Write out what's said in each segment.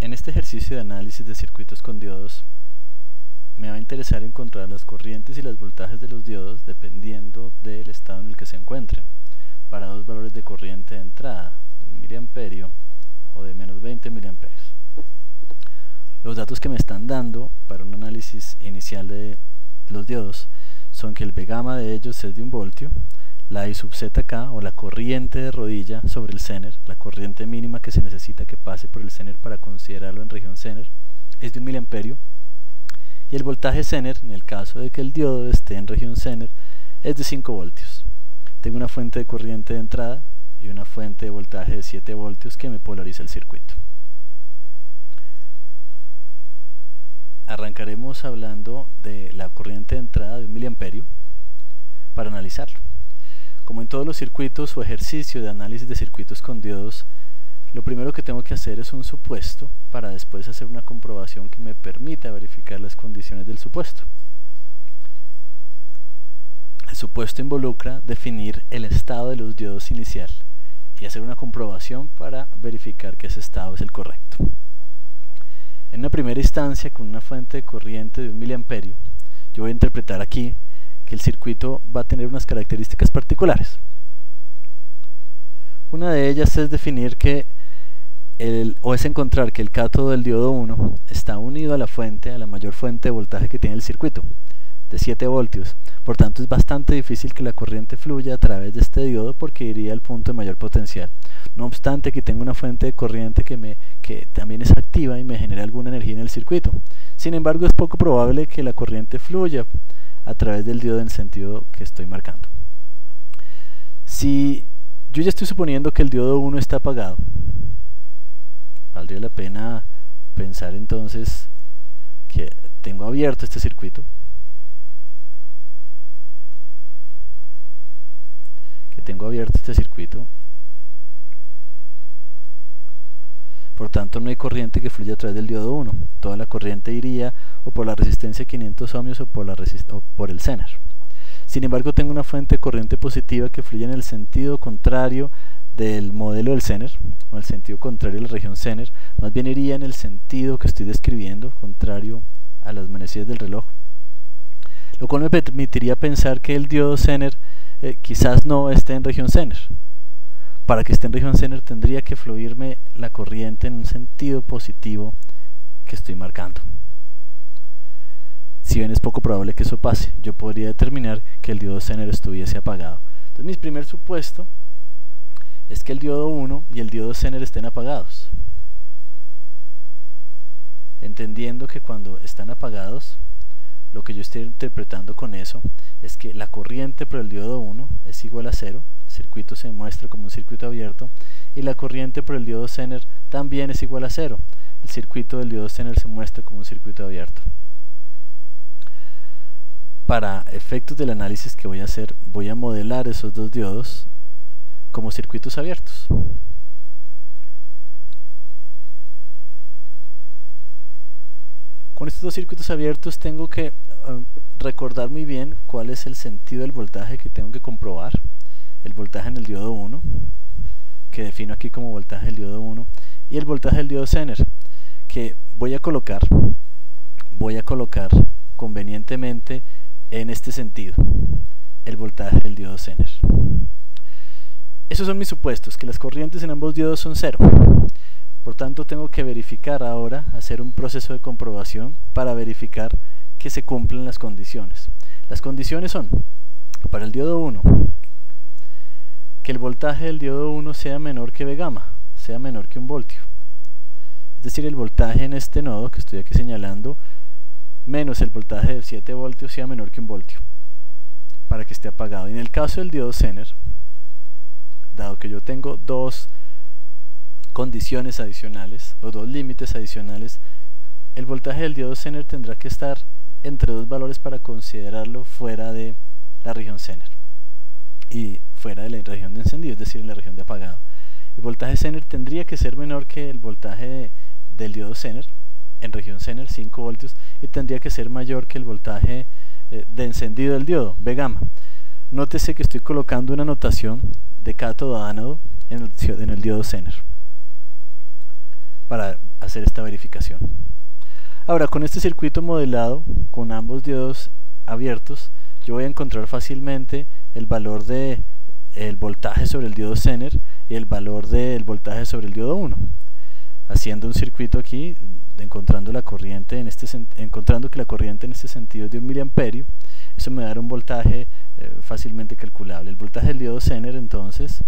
En este ejercicio de análisis de circuitos con diodos me va a interesar encontrar las corrientes y los voltajes de los diodos dependiendo del estado en el que se encuentren, para dos valores de corriente de entrada, de 1 miliamperio o de menos 20 miliamperios. Los datos que me están dando para un análisis inicial de los diodos son que el V gamma de ellos es de 1 voltio, la I sub zk, o la corriente de rodilla sobre el Zener, la corriente mínima que se necesita que pase por el Zener para considerarlo en región Zener, es de 1 miliamperio, y el voltaje Zener, en el caso de que el diodo esté en región Zener, es de 5 voltios. Tengo una fuente de corriente de entrada y una fuente de voltaje de 7 voltios que me polariza el circuito. Arrancaremos hablando de la corriente de entrada de 1 miliamperio para analizarlo. Como en todos los circuitos o ejercicio de análisis de circuitos con diodos, lo primero que tengo que hacer es un supuesto para después hacer una comprobación que me permita verificar las condiciones del supuesto. El supuesto involucra definir el estado de los diodos inicial y hacer una comprobación para verificar que ese estado es el correcto. En una primera instancia, con una fuente de corriente de 1 miliamperio, yo voy a interpretar aquí que el circuito va a tener unas características particulares. Una de ellas es definir que es encontrar que el cátodo del diodo 1 está unido a la fuente, a la mayor fuente de voltaje que tiene el circuito, de 7 voltios. Por tanto, es bastante difícil que la corriente fluya a través de este diodo porque iría al punto de mayor potencial. No obstante, aquí tengo una fuente de corriente que también es activa y me genera alguna energía en el circuito. Sin embargo, es poco probable que la corriente fluya a través del diodo en el sentido que estoy marcando. Si yo ya estoy suponiendo que el diodo 1 está apagado, valdría la pena pensar entonces que tengo abierto este circuito, por tanto no hay corriente que fluya a través del diodo 1, toda la corriente iría o por la resistencia de 500 ohmios o por el Zener. Sin embargo, tengo una fuente de corriente positiva que fluye en el sentido contrario del modelo del Zener, o el sentido contrario de la región Zener, más bien iría en el sentido que estoy describiendo, contrario a las manecillas del reloj, lo cual me permitiría pensar que el diodo Zener quizás no esté en región Zener. Para que esté en región Zener tendría que fluirme la corriente en un sentido positivo que estoy marcando. Si bien es poco probable que eso pase, yo podría determinar que el diodo Zener estuviese apagado. Entonces mi primer supuesto es que el diodo 1 y el diodo Zener estén apagados, entendiendo que cuando están apagados, lo que yo estoy interpretando con eso es que la corriente por el diodo 1 es igual a 0, el circuito se muestra como un circuito abierto, y la corriente por el diodo Zener también es igual a 0, el circuito del diodo Zener se muestra como un circuito abierto. Para efectos del análisis que voy a hacer, voy a modelar esos dos diodos como circuitos abiertos. Con estos dos circuitos abiertos tengo que recordar muy bien cuál es el sentido del voltaje que tengo que comprobar. El voltaje en el diodo 1, que defino aquí como voltaje del diodo 1, y el voltaje del diodo Zener, que voy a colocar convenientemente en este sentido, el voltaje del diodo Zener. Esos son mis supuestos, que las corrientes en ambos diodos son 0. Por tanto, tengo que verificar ahora, hacer un proceso de comprobación para verificar que se cumplen las condiciones. Las condiciones son, para el diodo 1, que el voltaje del diodo 1 sea menor que V gamma, sea menor que 1 voltio. Es decir, el voltaje en este nodo que estoy aquí señalando, menos el voltaje de 7 voltios sea menor que 1 voltio, para que esté apagado. Y en el caso del diodo Zener, dado que yo tengo dos condiciones adicionales, o dos límites adicionales, el voltaje del diodo Zener tendrá que estar entre dos valores para considerarlo fuera de la región Zener y fuera de la región de encendido, es decir, en la región de apagado. El voltaje Zener tendría que ser menor que el voltaje del diodo Zener en región Zener, 5 voltios, y tendría que ser mayor que el voltaje de encendido del diodo, V gamma. Nótese que estoy colocando una notación de cátodo a ánodo en el diodo Zener. para hacer esta verificación. Ahora, con este circuito modelado, con ambos diodos abiertos, yo voy a encontrar fácilmente el valor de el voltaje sobre el diodo Zener y el valor del voltaje sobre el diodo 1. Haciendo un circuito aquí, encontrando la corriente encontrando que la corriente en este sentido es de 1 miliamperio, eso me dará un voltaje fácilmente calculable. El voltaje del diodo Zener, entonces,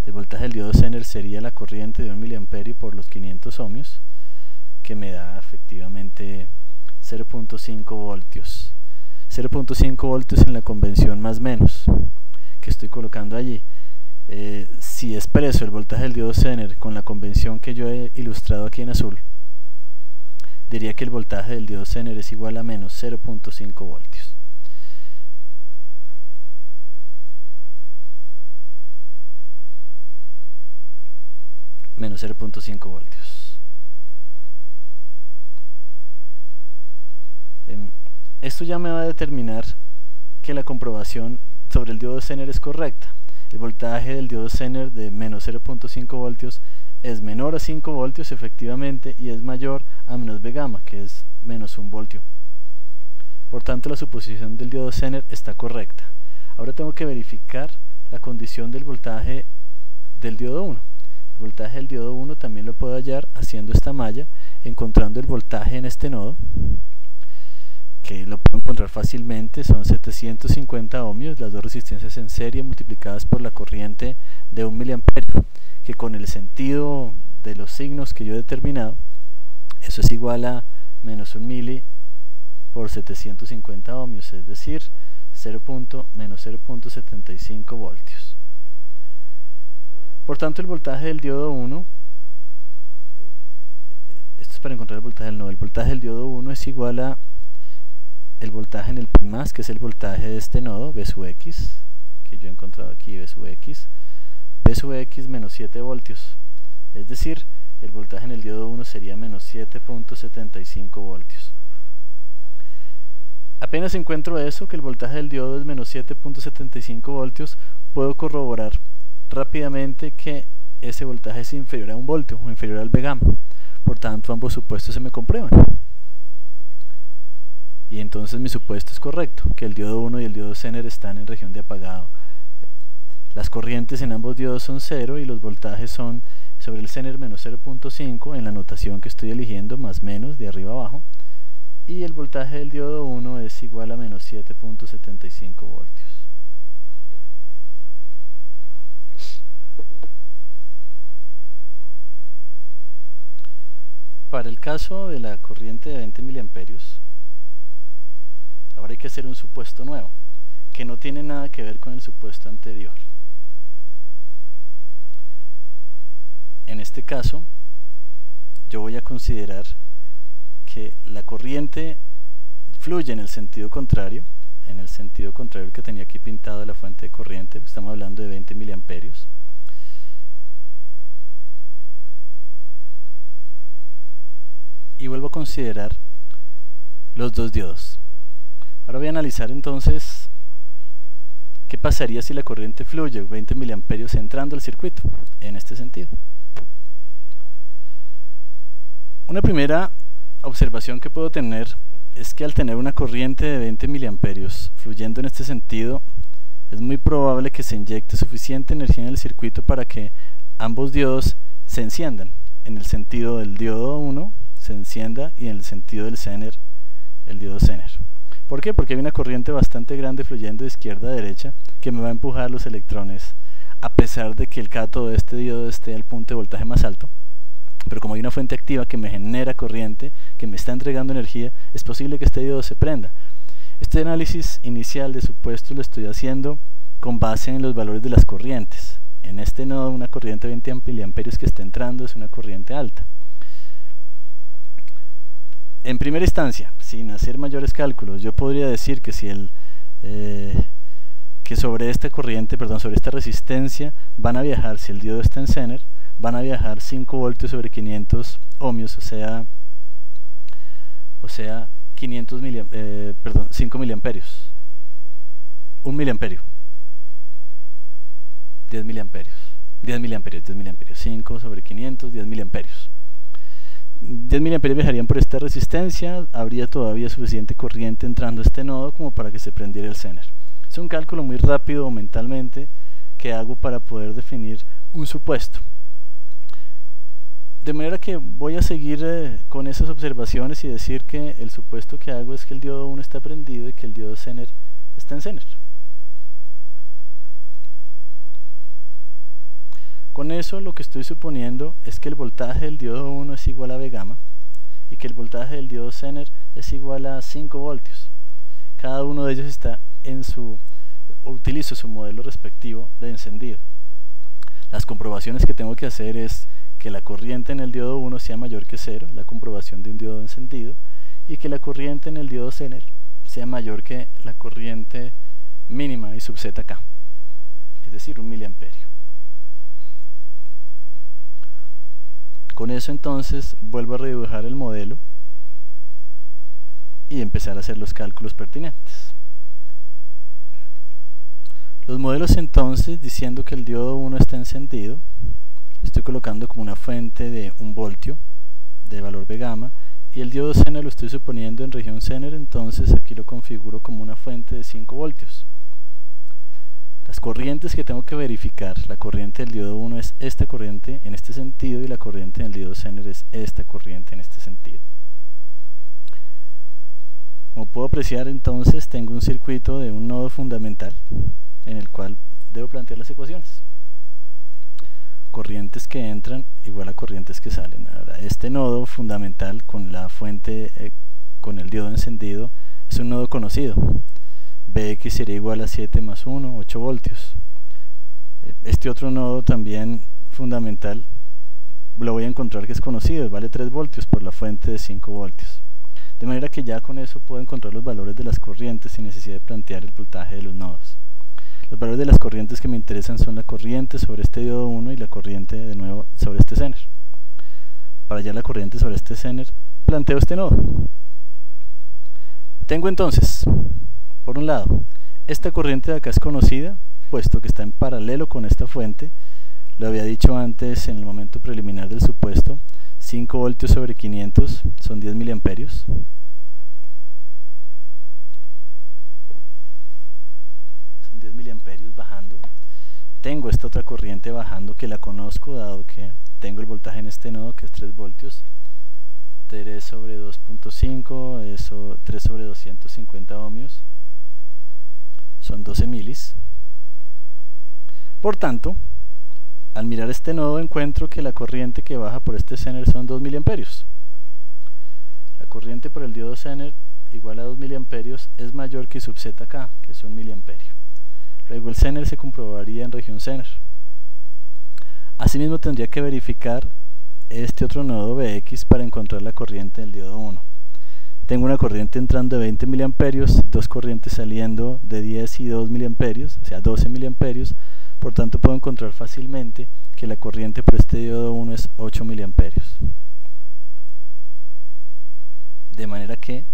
el voltaje del diodo Zener sería la corriente de 1 miliamperio por los 500 ohmios, que me da efectivamente 0.5 voltios. 0.5 voltios en la convención más menos que estoy colocando allí. Si expreso el voltaje del diodo Zener con la convención que yo he ilustrado aquí en azul, diría que el voltaje del diodo Zener es igual a menos 0.5 voltios. Menos 0.5 voltios. Esto ya me va a determinar que la comprobación sobre el diodo Zener es correcta. El voltaje del diodo Zener de menos 0.5 voltios es menor a 5 voltios efectivamente y es mayor a menos V gamma, que es menos 1 voltio. Por tanto, la suposición del diodo Zener está correcta. Ahora tengo que verificar la condición del voltaje del diodo 1. El voltaje del diodo 1 también lo puedo hallar haciendo esta malla, encontrando el voltaje en este nodo, que lo puedo encontrar fácilmente. Son 750 ohmios, las dos resistencias en serie multiplicadas por la corriente de 1 miliamperio, que con el sentido de los signos que yo he determinado, eso es igual a menos 1 mili por 750 ohmios, es decir, menos 0.75 voltios. Por tanto, el voltaje del diodo 1, esto es para encontrar el voltaje del nodo, el voltaje del diodo 1 es igual a el voltaje en el pi más, que es el voltaje de este nodo, V sub x, que yo he encontrado aquí, V sub x menos 7 voltios, es decir, el voltaje en el diodo 1 sería menos 7.75 voltios. Apenas encuentro eso, que el voltaje del diodo es menos 7.75 voltios, puedo corroborar rápidamente que ese voltaje es inferior a 1 voltio, o inferior al V gamma. Por tanto, ambos supuestos se me comprueban. Y entonces mi supuesto es correcto, que el diodo 1 y el diodo Zener están en región de apagado. Las corrientes en ambos diodos son 0 y los voltajes son sobre el Zener menos 0.5 en la notación que estoy eligiendo, más menos de arriba abajo, y el voltaje del diodo 1 es igual a menos 7.75 voltios. Para el caso de la corriente de 20 miliamperios, ahora hay que hacer un supuesto nuevo, que no tiene nada que ver con el supuesto anterior. En este caso, yo voy a considerar que la corriente fluye en el sentido contrario al que tenía aquí pintado la fuente de corriente. Estamos hablando de 20 miliamperios. Y vuelvo a considerar los dos diodos. Ahora voy a analizar entonces qué pasaría si la corriente fluye 20 miliamperios entrando al circuito en este sentido. Una primera observación que puedo tener es que al tener una corriente de 20 miliamperios fluyendo en este sentido, es muy probable que se inyecte suficiente energía en el circuito para que ambos diodos se enciendan. En el sentido del diodo 1 se encienda y en el sentido del Zener, el diodo Zener. ¿Por qué? Porque hay una corriente bastante grande fluyendo de izquierda a derecha que me va a empujar los electrones, a pesar de que el cátodo de este diodo esté al punto de voltaje más alto. Pero como hay una fuente activa que me genera corriente, que me está entregando energía, es posible que este diodo se prenda. Este análisis inicial de supuestos lo estoy haciendo con base en los valores de las corrientes. En este nodo, una corriente de 20 miliamperios que está entrando es una corriente alta. En primera instancia, sin hacer mayores cálculos, yo podría decir que si sobre esta corriente, sobre esta resistencia van a viajar, si el diodo está en Zener, van a viajar 5 voltios sobre 500 ohmios, o sea 5 miliamperios. 1 miliamperio. 10 miliamperios. 5 sobre 500, 10 miliamperios. 10 mA viajarían por esta resistencia, habría todavía suficiente corriente entrando a este nodo como para que se prendiera el Zener. Es un cálculo muy rápido mentalmente que hago para poder definir un supuesto. De manera que voy a seguir con esas observaciones y decir que el supuesto que hago es que el diodo 1 está prendido y que el diodo Zener está en Zener. Con eso lo que estoy suponiendo es que el voltaje del diodo 1 es igual a V gamma y que el voltaje del diodo Zener es igual a 5 voltios. Cada uno de ellos está en utilizo su modelo respectivo de encendido. Las comprobaciones que tengo que hacer es que la corriente en el diodo 1 sea mayor que 0, la comprobación de un diodo encendido, y que la corriente en el diodo Zener sea mayor que la corriente mínima y subzeta K, es decir, 1 miliamperio. Con eso entonces vuelvo a redibujar el modelo y empezar a hacer los cálculos pertinentes. Los modelos entonces, diciendo que el diodo 1 está encendido, estoy colocando como una fuente de 1 voltio de valor V gamma, y el diodo Zener lo estoy suponiendo en región Zener, entonces aquí lo configuro como una fuente de 5 voltios. Las corrientes que tengo que verificar, la corriente del diodo 1 es esta corriente en este sentido y la corriente del diodo Zener es esta corriente en este sentido. Como puedo apreciar entonces, tengo un circuito de un nodo fundamental en el cual debo plantear las ecuaciones. Corrientes que entran igual a corrientes que salen. Ahora, este nodo fundamental con la fuente, con el diodo encendido, es un nodo conocido. Vx sería igual a 7 más 1, 8 voltios. Este otro nodo también fundamental lo voy a encontrar que es conocido, vale 3 voltios por la fuente de 5 voltios. De manera que ya con eso puedo encontrar los valores de las corrientes sin necesidad de plantear el voltaje de los nodos. Los valores de las corrientes que me interesan son la corriente sobre este diodo 1 y la corriente de nuevo sobre este Zener. Para hallar la corriente sobre este Zener, planteo este nodo. Tengo entonces, por un lado, esta corriente de acá es conocida, puesto que está en paralelo con esta fuente. Lo había dicho antes en el momento preliminar del supuesto, 5 voltios sobre 500 son 10 miliamperios. Son 10 miliamperios bajando. Tengo esta otra corriente bajando que la conozco, dado que tengo el voltaje en este nodo que es 3 voltios. 3 sobre 2.5, eso 3 sobre 250 ohmios. Son 12 milis. Por tanto, al mirar este nodo encuentro que la corriente que baja por este Zener son 2 miliamperios. La corriente por el diodo Zener igual a 2 miliamperios es mayor que subzeta K, que es 1 miliamperio. Luego el Zener se comprobaría en región Zener. Asimismo tendría que verificar este otro nodo Vx para encontrar la corriente del diodo 1. Tengo una corriente entrando de 20 miliamperios, dos corrientes saliendo de 10 y 2 miliamperios, o sea 12 miliamperios. Por tanto puedo encontrar fácilmente que la corriente por este diodo 1 es 8 miliamperios. De manera que,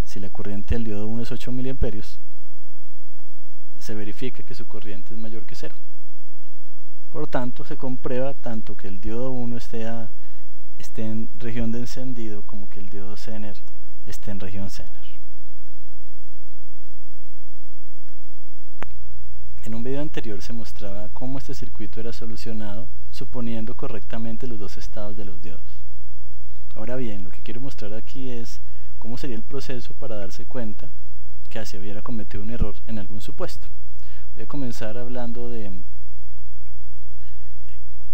si la corriente del diodo 1 es 8 miliamperios, se verifica que su corriente es mayor que 0. Por tanto, se comprueba tanto que el diodo 1 esté en región de encendido como que el diodo Zener esté en región Zener. En un video anterior se mostraba cómo este circuito era solucionado suponiendo correctamente los dos estados de los diodos. Ahora bien, lo que quiero mostrar aquí es cómo sería el proceso para darse cuenta que se hubiera cometido un error en algún supuesto. Voy a comenzar hablando de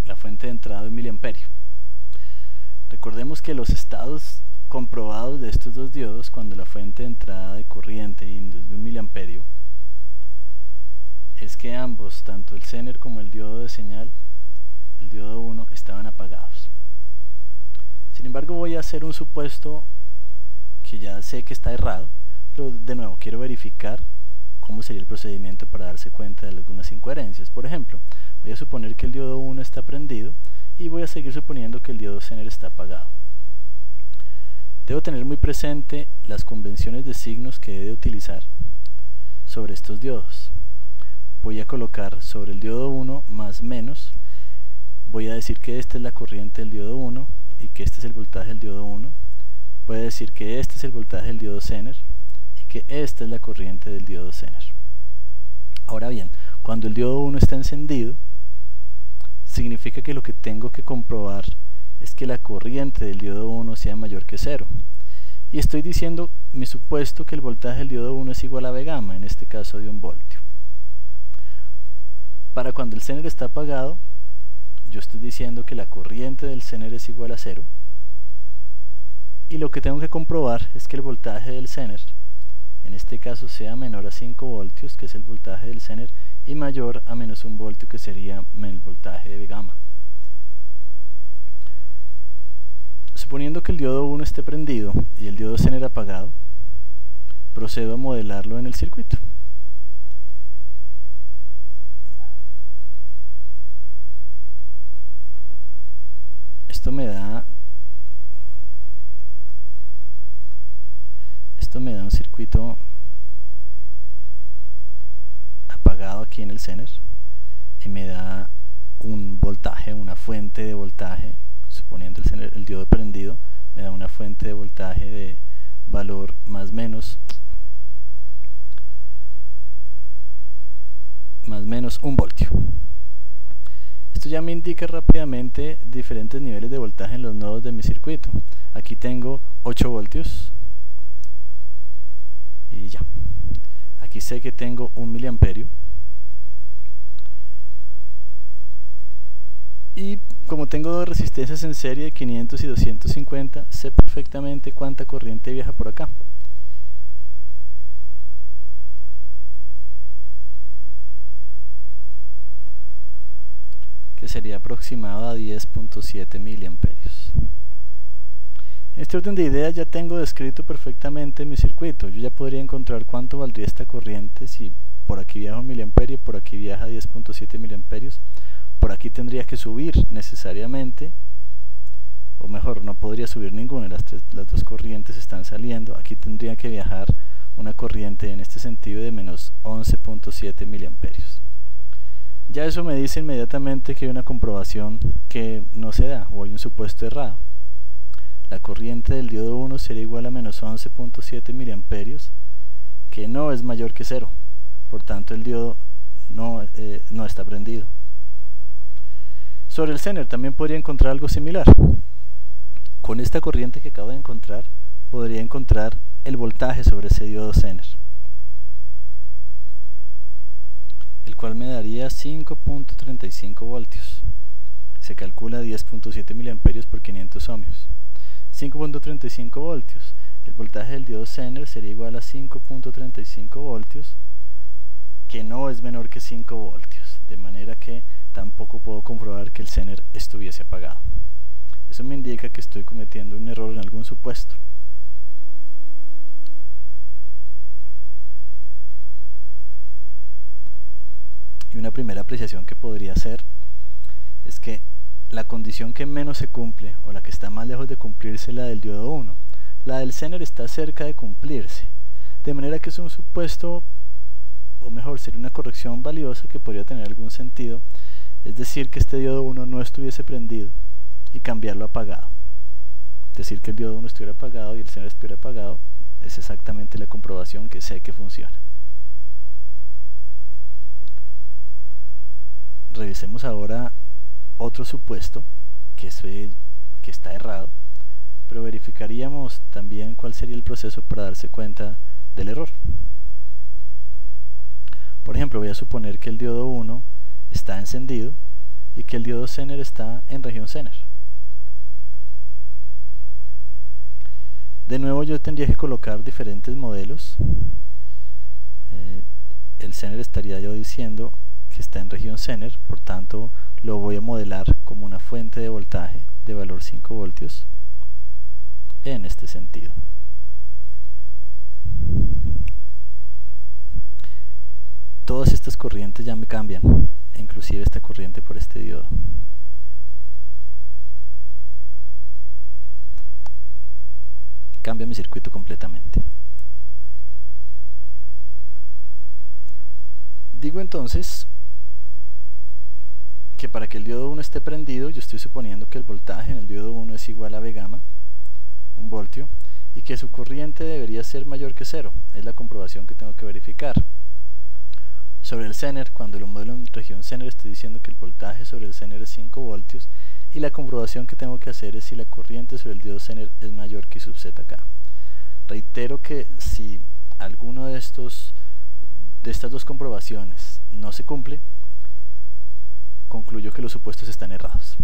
la fuente de entrada de 1 miliamperio. Recordemos que los estados comprobados de estos dos diodos, cuando la fuente de entrada de corriente es de 1 miliamperio, es que ambos, tanto el Zener como el diodo de señal, el diodo 1, estaban apagados. Sin embargo, voy a hacer un supuesto que ya sé que está errado, pero de nuevo quiero verificar cómo sería el procedimiento para darse cuenta de algunas incoherencias. Por ejemplo, voy a suponer que el diodo 1 está prendido y voy a seguir suponiendo que el diodo Zener está apagado. Debo tener muy presente las convenciones de signos que he de utilizar sobre estos diodos. Voy a colocar sobre el diodo 1 más menos, voy a decir que esta es la corriente del diodo 1 y que este es el voltaje del diodo 1, puede decir que este es el voltaje del diodo Zener y que esta es la corriente del diodo Zener. Ahora bien, cuando el diodo 1 está encendido, significa que lo que tengo que comprobar es que la corriente del diodo 1 sea mayor que 0. Y estoy diciendo, mi supuesto, que el voltaje del diodo 1 es igual a V gamma, en este caso de 1 voltio. Para cuando el Zener está apagado, yo estoy diciendo que la corriente del Zener es igual a 0. Y lo que tengo que comprobar es que el voltaje del Zener, en este caso, sea menor a 5 voltios, que es el voltaje del Zener, y mayor a menos 1 voltio, que sería el voltaje de V gamma. Suponiendo que el diodo 1 esté prendido y el diodo Zener apagado, procedo a modelarlo en el circuito. Esto me da un circuito apagado aquí en el Zener y me da un voltaje, una fuente de voltaje. Suponiendo el diodo prendido, me da una fuente de voltaje de valor más menos 1 voltio. Esto ya me indica rápidamente diferentes niveles de voltaje en los nodos de mi circuito. Aquí tengo 8 voltios y ya. Aquí sé que tengo 1 miliamperio. Y como tengo dos resistencias en serie de 500 y 250, sé perfectamente cuánta corriente viaja por acá. Que sería aproximado a 10.7 miliamperios. En este orden de ideas ya tengo descrito perfectamente mi circuito. Yo ya podría encontrar cuánto valdría esta corriente si por aquí viaja 1 miliamperio, por aquí viaja 10.7 miliamperios. Por aquí tendría que subir necesariamente, o mejor, no podría subir ninguna, las dos corrientes están saliendo. Aquí tendría que viajar una corriente en este sentido de menos 11.7 miliamperios. Ya eso me dice inmediatamente que hay una comprobación que no se da, o hay un supuesto errado. La corriente del diodo 1 sería igual a menos 11.7 miliamperios, que no es mayor que 0. Por tanto, el diodo no está prendido. Sobre el Zener también podría encontrar algo similar. Con esta corriente que acabo de encontrar, podría encontrar el voltaje sobre ese diodo Zener, el cual me daría 5.35 voltios. Se calcula 10.7 miliamperios por 500 ohmios. 5.35 voltios. El voltaje del diodo Zener sería igual a 5.35 voltios, que no es menor que 5 voltios, de manera que tampoco puedo comprobar que el Zener estuviese apagado. Eso me indica que estoy cometiendo un error en algún supuesto. Y una primera apreciación que podría hacer es que la condición que menos se cumple, o la que está más lejos de cumplirse, es la del diodo 1. La del Zener está cerca de cumplirse, de manera que es un supuesto, o mejor, sería una corrección valiosa que podría tener algún sentido. Es decir, que este diodo 1 no estuviese prendido y cambiarlo a apagado. Decir que el diodo 1 estuviera apagado y el Zener estuviera apagado es exactamente la comprobación que sé que funciona. Revisemos ahora otro supuesto que está errado, pero verificaríamos también cuál sería el proceso para darse cuenta del error. Por ejemplo, voy a suponer que el diodo 1 está encendido y que el diodo Zener está en región Zener. De nuevo yo tendría que colocar diferentes modelos. El Zener estaría yo diciendo que está en región Zener, por tanto lo voy a modelar como una fuente de voltaje de valor 5 voltios en este sentido. Todas estas corrientes ya me cambian, inclusive esta corriente por este diodo. Cambia mi circuito completamente. Digo entonces que para que el diodo 1 esté prendido, yo estoy suponiendo que el voltaje en el diodo 1 es es igual a V gamma, 1 voltio, y que su corriente debería ser mayor que 0. Es la comprobación que tengo que verificar. Sobre el Zener, cuando lo modelo en región Zener, estoy diciendo que el voltaje sobre el Zener es 5 voltios, y la comprobación que tengo que hacer es si la corriente sobre el diodo Zener es mayor que I sub z acá. Reitero que si alguno de estas dos comprobaciones no se cumple, concluyo que los supuestos están errados.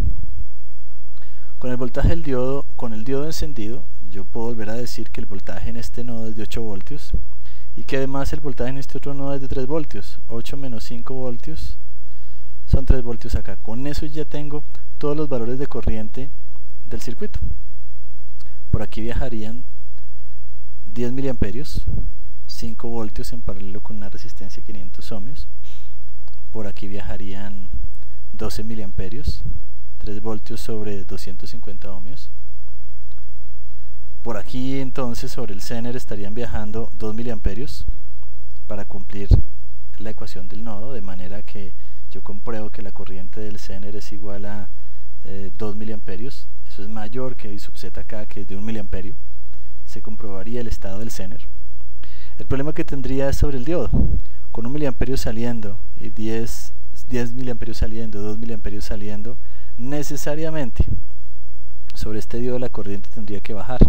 Con el voltaje del diodo, con el diodo encendido, yo puedo volver a decir que el voltaje en este nodo es de 8 voltios y que además el voltaje en este otro nodo es de 3 voltios. 8 menos 5 voltios son 3 voltios acá. Con eso ya tengo todos los valores de corriente del circuito. Por aquí viajarían 10 miliamperios, 5 voltios en paralelo con una resistencia de 500 ohmios. Por aquí viajarían 12 miliamperios, 3 voltios sobre 250 ohmios. Por aquí entonces sobre el Zener estarían viajando 2 miliamperios para cumplir la ecuación del nodo, de manera que yo compruebo que la corriente del Zener es igual a 2 miliamperios. Eso es mayor que I sub z acá, que es de 1 miliamperio. Se comprobaría el estado del Zener. El problema que tendría es sobre el diodo. Con 1 miliamperio saliendo y 10 miliamperios saliendo, 2 miliamperios saliendo, necesariamente sobre este diodo la corriente tendría que bajar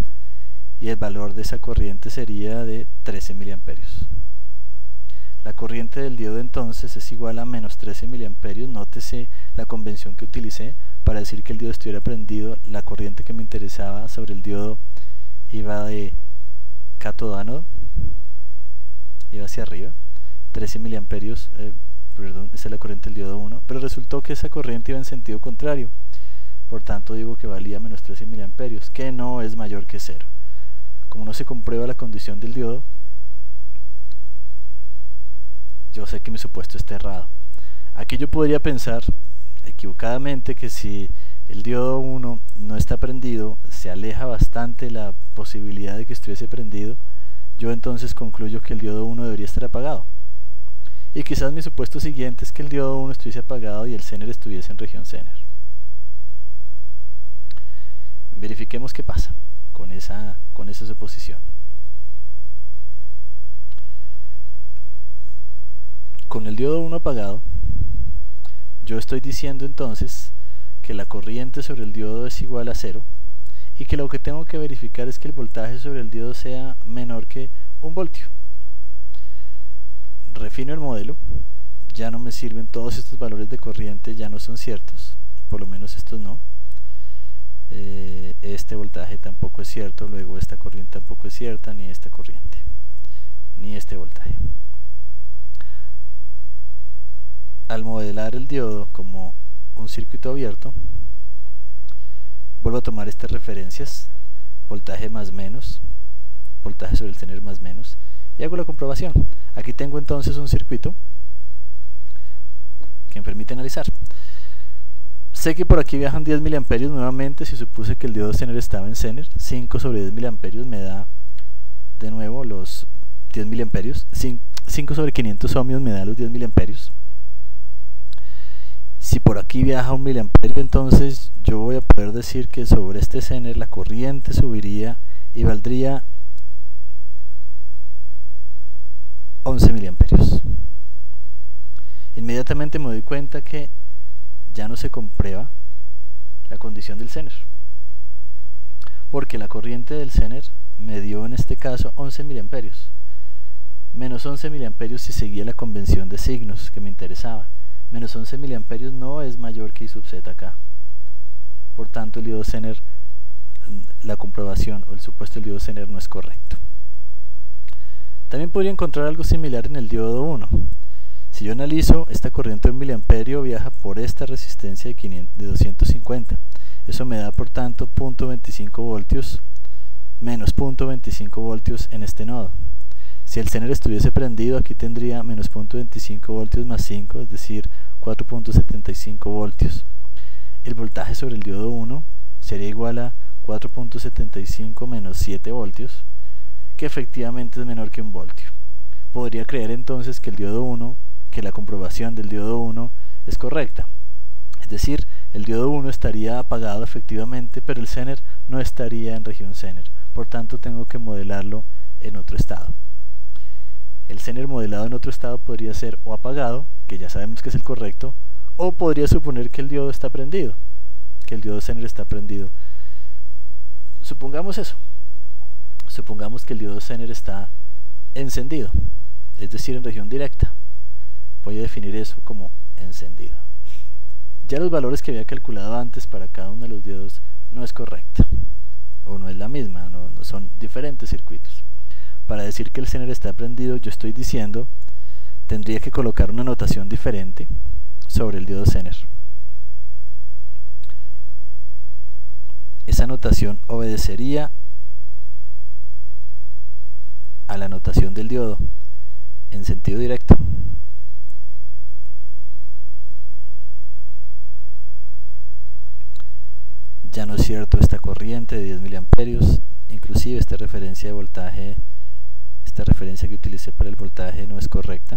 y el valor de esa corriente sería de 13 miliamperios. La corriente del diodo entonces es igual a menos 13 miliamperios. Nótese la convención que utilicé para decir que el diodo estuviera prendido. La corriente que me interesaba sobre el diodo iba de cátodo a ánodo, iba hacia arriba, 13 miliamperios, perdón, esa es la corriente del diodo 1, pero resultó que esa corriente iba en sentido contrario, por tanto digo que valía menos 13 miliamperios, que no es mayor que 0. Como no se comprueba la condición del diodo, yo sé que mi supuesto está errado. Aquí yo podría pensar equivocadamente que si el diodo 1 no está prendido, se aleja bastante la posibilidad de que estuviese prendido, yo entonces concluyo que el diodo 1 debería estar apagado. Y quizás mi supuesto siguiente es que el diodo 1 estuviese apagado y el Zener estuviese en región Zener. Verifiquemos qué pasa con esa suposición. Con el diodo 1 apagado, yo estoy diciendo entonces que la corriente sobre el diodo es igual a 0 y que lo que tengo que verificar es que el voltaje sobre el diodo sea menor que 1 voltio. Refino el modelo, ya no me sirven todos estos valores de corriente, ya no son ciertos, por lo menos estos no. Este voltaje tampoco es cierto, luego esta corriente tampoco es cierta, ni esta corriente, ni este voltaje. Al modelar el diodo como un circuito abierto, vuelvo a tomar estas referencias, voltaje más menos, voltaje sobre el Zener más menos, y hago la comprobación. Aquí tengo entonces un circuito que me permite analizar. Sé que por aquí viajan 10 miliamperios nuevamente. Si supuse que el diodo Zener estaba en Zener, 5 sobre 10 miliamperios me da de nuevo los 10 miliamperios. 5 sobre 500 ohmios me da los 10 miliamperios. Si por aquí viaja 1 miliamperio, entonces yo voy a poder decir que sobre este Zener la corriente subiría y valdría 11 miliamperios. Inmediatamente me doy cuenta que ya no se comprueba la condición del Zener, porque la corriente del Zener me dio en este caso 11 miliamperios, menos 11 miliamperios si seguía la convención de signos que me interesaba. Menos 11 miliamperios no es mayor que I sub z acá. Por tanto, el diodo Zener, la comprobación o el supuesto del diodo Zener no es correcto. También podría encontrar algo similar en el diodo 1. Si yo analizo, esta corriente de 1 miliamperio viaja por esta resistencia de 250. Eso me da, por tanto, 0.25 voltios menos 0.25 voltios en este nodo. Si el Zener estuviese prendido, aquí tendría menos 0.25 voltios más 5, es decir, 4.75 voltios. El voltaje sobre el diodo 1 sería igual a 4.75 menos 7 voltios, que efectivamente es menor que 1 voltio. Podría creer entonces que el diodo 1, que la comprobación del diodo 1 es correcta. Es decir, El diodo 1 estaría apagado efectivamente, pero el Zener no estaría en región Zener. Por tanto, tengo que modelarlo en otro estado. El Zener modelado en otro estado podría ser o apagado, que ya sabemos que es el correcto, o podría suponer que el diodo está prendido, que el diodo Zener está prendido. Supongamos eso. Supongamos que el diodo Zener está encendido, es decir, en región directa. Voy a definir eso como encendido. Ya los valores que había calculado antes para cada uno de los diodos no es correcta, o no es la misma, no son diferentes circuitos. Para decir que el Zener está prendido, yo estoy diciendo, tendría que colocar una notación diferente sobre el diodo Zener. Esa notación obedecería a la notación del diodo en sentido directo. Ya no es cierto esta corriente de 10 miliamperios, inclusive esta referencia de voltaje, esta referencia que utilicé para el voltaje no es correcta.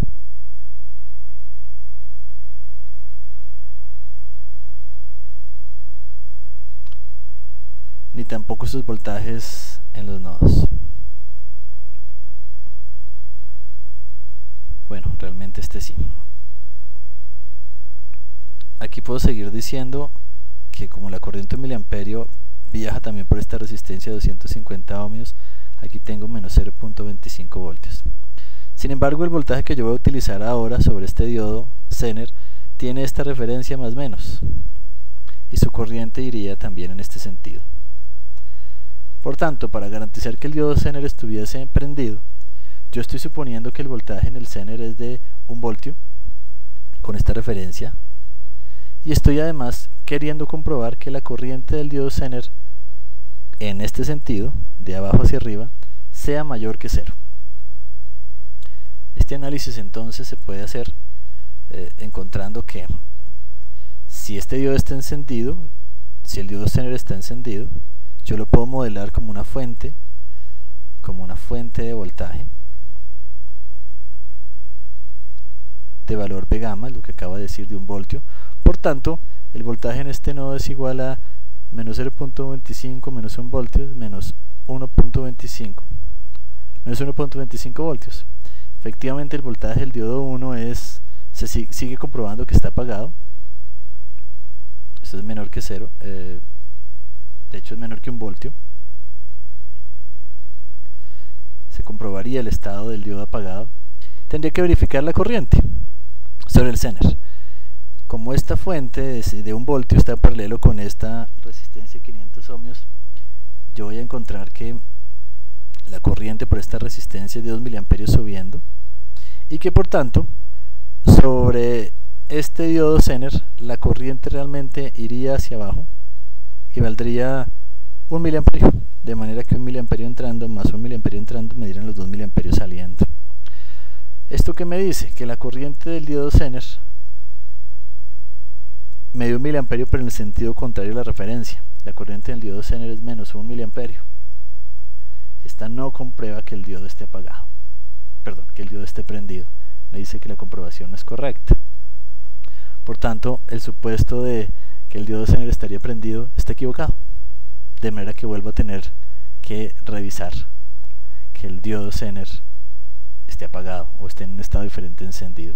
Ni tampoco esos voltajes en los nodos. Bueno, realmente este sí. Aquí puedo seguir diciendo que como la corriente de miliamperio viaja también por esta resistencia de 250 ohmios, aquí tengo menos 0.25 voltios. Sin embargo, el voltaje que yo voy a utilizar ahora sobre este diodo Zener tiene esta referencia más menos, y su corriente iría también en este sentido. Por tanto, para garantizar que el diodo Zener estuviese prendido, yo estoy suponiendo que el voltaje en el Zener es de 1 voltio, con esta referencia, y estoy además queriendo comprobar que la corriente del diodo Zener, en este sentido, de abajo hacia arriba, sea mayor que 0. Este análisis entonces se puede hacer encontrando que si este diodo está encendido, si el diodo Zener está encendido, yo lo puedo modelar como una fuente de voltaje de valor B gamma, lo que acabo de decir, de 1 voltio. Por tanto, el voltaje en este nodo es igual a menos 0.25 menos 1 voltios menos 1.25 voltios. Efectivamente, el voltaje del diodo 1 sigue comprobando que está apagado. Esto es menor que 0, de hecho es menor que 1 voltio. Se comprobaría el estado del diodo apagado. Tendría que verificar la corriente sobre el Zener. Como esta fuente de 1 voltio está en paralelo con esta resistencia de 500 ohmios, yo voy a encontrar que la corriente por esta resistencia es de 2 miliamperios subiendo, y que por tanto sobre este diodo Zener la corriente realmente iría hacia abajo y valdría 1 miliamperio, de manera que 1 miliamperio entrando más 1 miliamperio entrando me dieran los 2 miliamperios saliendo. ¿Esto qué me dice? Que la corriente del diodo Zener me dio 1 miliamperio, pero en el sentido contrario a la referencia. La corriente del diodo Zener es menos 1 miliamperio. Esta no comprueba que el diodo esté apagado, perdón, que el diodo esté prendido. Me dice que la comprobación no es correcta. Por tanto, el supuesto de que el diodo Zener estaría prendido está equivocado, de manera que vuelvo a tener que revisar que el diodo Zener esté apagado o esté en un estado diferente encendido.